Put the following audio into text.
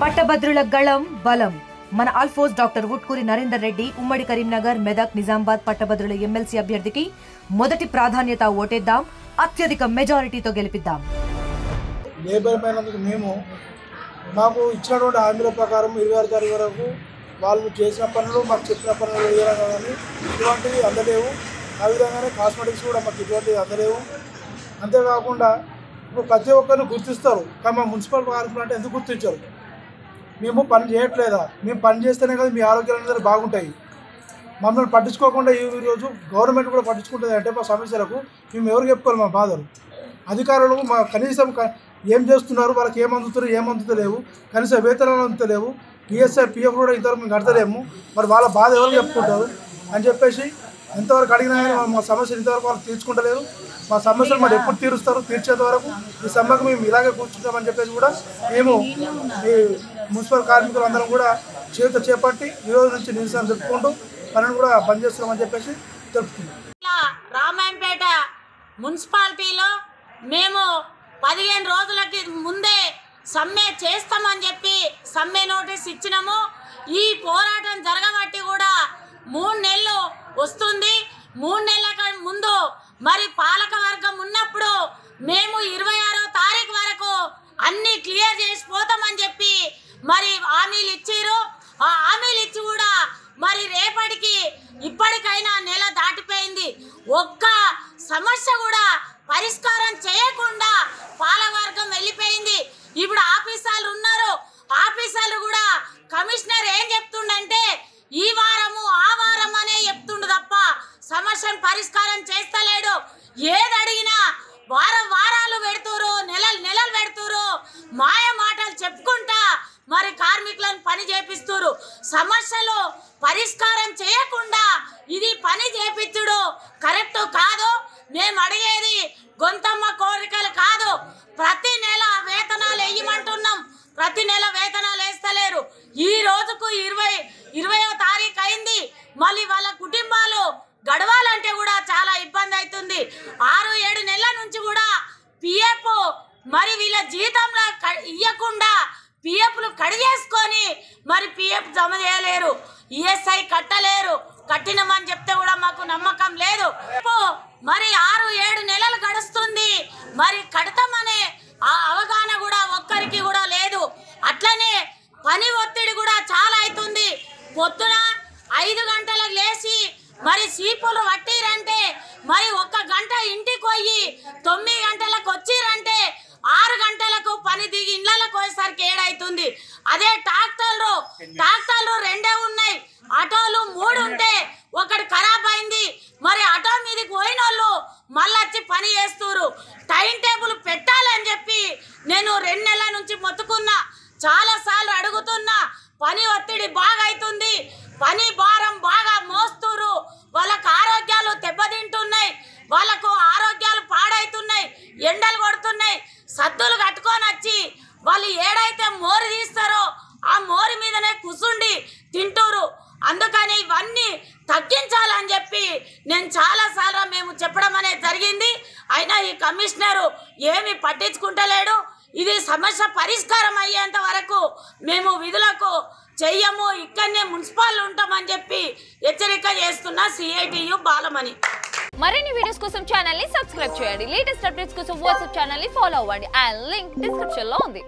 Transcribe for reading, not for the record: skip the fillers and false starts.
పట్టభద్రుల గళం బలం మన ఆల్ఫోస్ డాక్టర్ వుట్కూరి నరేందర్ రెడ్డి ఉమ్మడి కరీంనగర్ మెదక్ నిజామాబాద్ పట్టభద్రుల ఎమ్మెల్సీ అభ్యర్థికి మొదటి ప్రాధాన్యత ఓటేద్దాం, అత్యధిక మెజారిటీతో గెలిపిద్దాం. లేబర్ పైనందుకు మేము మాకు ఇచ్చినటువంటి హామీల ప్రకారం 26 తారీఖు వరకు వాళ్ళు చేసిన పనులు మాకు చెప్పిన పనులు వేయడం కానీ ఇటువంటివి అందలేవు. ఆ విధంగానే కాస్మెటిక్స్ కూడా మాకు ఇటువంటివి అందలేవు. అంతేకాకుండా ఇప్పుడు ప్రతి ఒక్కరిని గుర్తిస్తారు, కానీ మా మున్సిపల్ కార్పొరేషన్ అంటే ఎందుకు గుర్తించరు? మేము పని చేయట్లేదా? మేము పని చేస్తేనే కదా మీ ఆరోగ్యాలు అందరూ బాగుంటాయి. మమ్మల్ని పట్టించుకోకుండా ఈరోజు గవర్నమెంట్ కూడా పట్టించుకుంటుంది అంటే మా సమస్యలకు మేము ఎవరు చెప్పుకోవాలి? మా బాధలు అధికారులు మా కనీసం ఏం చేస్తున్నారు, వాళ్ళకి ఏం అందుతలేవు, కనీసం వేతనాలు అందుతలేవు, పిఎస్ఐ పిఎఫ్ కూడా ఇంతవరకు మేము కడతలేము. మరి వాళ్ళ బాధ ఎవరు చెప్పుకుంటారు అని చెప్పేసి ఎంతవరకు అడిగినా కానీ మా సమస్యలు ఇంతవరకు వాళ్ళు తీర్చుకుంటలేరు. మా సమస్యలు మరి ఎప్పుడు తీరుస్తారు? తీర్చేంత వరకు ఈ సమ్మకు మేము ఇలాగే కూర్చుంటామని చెప్పేసి కూడా మేము ఈ మున్సిపల్ కార్మికులు అందరం కూడా చేత చేపట్టి ఈరోజు నుంచి నిరసన జరుపుకుంటూ పనిని కూడా బంద్ చేస్తున్నామని చెప్పేసి తెలుపుతున్నాం. రామాయంపేట మున్సిపాలిటీలో మేము 15 రోజులకి ముందే సమ్మె చేస్తామని చెప్పి సమ్మె నోటీస్ ఇచ్చినాము. ఈ పోరాటం జరగబట్టి కూడా 3 నెలలు వస్తుంది. 3 నెలల ముందు మరి పాలక వర్గం ఉన్నప్పుడు మేము 26వ తారీఖు వరకు అన్నీ క్లియర్ చేసి పోతామని చెప్పి మరి హామీలు ఇచ్చిరు. ఆ హామీలు ఇచ్చి కూడా మరి రేపటికి ఇప్పటికైనా నెల దాటిపోయింది. ఒక్క సమస్య కూడా పరిష్కారం చేయకుండా పాలకవర్గం వెళ్ళిపోయింది. ఇప్పుడు ఆఫీసర్లు ఉన్నారు, ఆఫీసర్లు కూడా కమిషనర్ ఏం చెప్తుండంటే ఈ వారము ఆ వారం అనే చెప్తుండు తప్ప సమస్యను పరిష్కారం చేస్తలేడు. ఏది అడిగినా వారాలు పెడుతురు, నెలలు పెడుతురు, మాయ మాటలు చెప్పుకుంటా మరి కార్మికులను పని చేపిస్తురు. సమస్యలు పరిష్కారం చేయకుండా ఇది పని చేపించుడు కరెక్ట్ కాదు. మేము అడిగేది గొంతమ్మ కోరికలు కాదు. ప్రతి నెల వేతనాలు వేయమంటున్నాం, ప్రతి నెల వేతనాలు వేస్తలేరు. ఈ రోజుకు 20వ తారీఖు అయింది. మళ్ళీ వాళ్ళ కుటుంబాలు గడవాలంటే కూడా చాలా ఇబ్బంది అవుతుంది. 6-7 నెలల నుంచి కూడా పిఎఫ్ మరి వీళ్ళ జీతంలో ఇవ్వకుండా పిఎఫ్లు కడిగేసుకొని మరి పిఎఫ్ జమ చేయలేరు, ఈఎస్ఐ కట్టలేరు. కట్టినమని చెప్తే కూడా మాకు నమ్మకం లేదు. మరి 6-7 నెలలు గడుస్తుంది, మరి కడతామనే అవగాహన కూడా ఒక్కరికి కూడా లేదు. అట్లనే పని ఒత్తిడి కూడా చాలా అవుతుంది. పొద్దున 5 గంటలకు లేచి మరి సీపులు పట్టిరంటే మరి 1 గంట ఇంటికి పోయి 9 గంటలకు వచ్చిరంటే 6 గంటలకు పని దిగి ఇళ్ళకు పోయేసరికి 7 అవుతుంది. అదే ట్రాక్టర్లు 2 ఉన్నాయి, ఆటోలు 3 ఉంటే ఒకటి ఖరాబ్ అయింది. మరి ఆటో మీదకి పోయిన వాళ్ళు మళ్ళీ వచ్చి పని చేస్తున్నారు. టైం టేబుల్ పెట్టాలని చెప్పి నేను 2 నెలల నుంచి మొత్తుకున్నా, చాలాసార్లు అడుగుతున్నా. పని ఒత్తిడి బాగా అవుతుంది, పని భారం బాగా మోస్తురు. వాళ్ళకు ఆరోగ్యాలు దెబ్బతింటున్నాయి, వాళ్ళకు ఆరోగ్యాలు పాడవుతున్నాయి, ఎండలు కొడుతున్నాయి. సద్దులు కట్టుకొని వచ్చి వాళ్ళు ఏడైతే మోరు తీస్తారో ఆ మోరి మీదనే కూసుండి తింటూరు. అందుకని ఇవన్నీ తగ్గించాలని చెప్పి నేను చాలాసార్లు మేము చెప్పడం అనేది జరిగింది. అయినా ఈ కమిషనరు ఏమి పట్టించుకుంటలేడు. ఇది సమస్య పరిష్కారం అయ్యేంత వరకు మేము విధులకు చెయ్యము, ఇక్కడనే మున్సిపాల్ ఉంటామని చెప్పి హెచ్చరిక చేస్తున్న సిఐటియు బాలమణి. మరిన్ని వీడియోస్ కోసం ఛానల్ ని సబ్స్క్రైబ్ చేయండి. లేటెస్ట్ అప్డేట్స్ కోసం వాట్సాప్ ఛానల్ ని ఫాలో అవ్వండి. ఆ లింక్ డిస్క్రిప్షన్ లో ఉంది.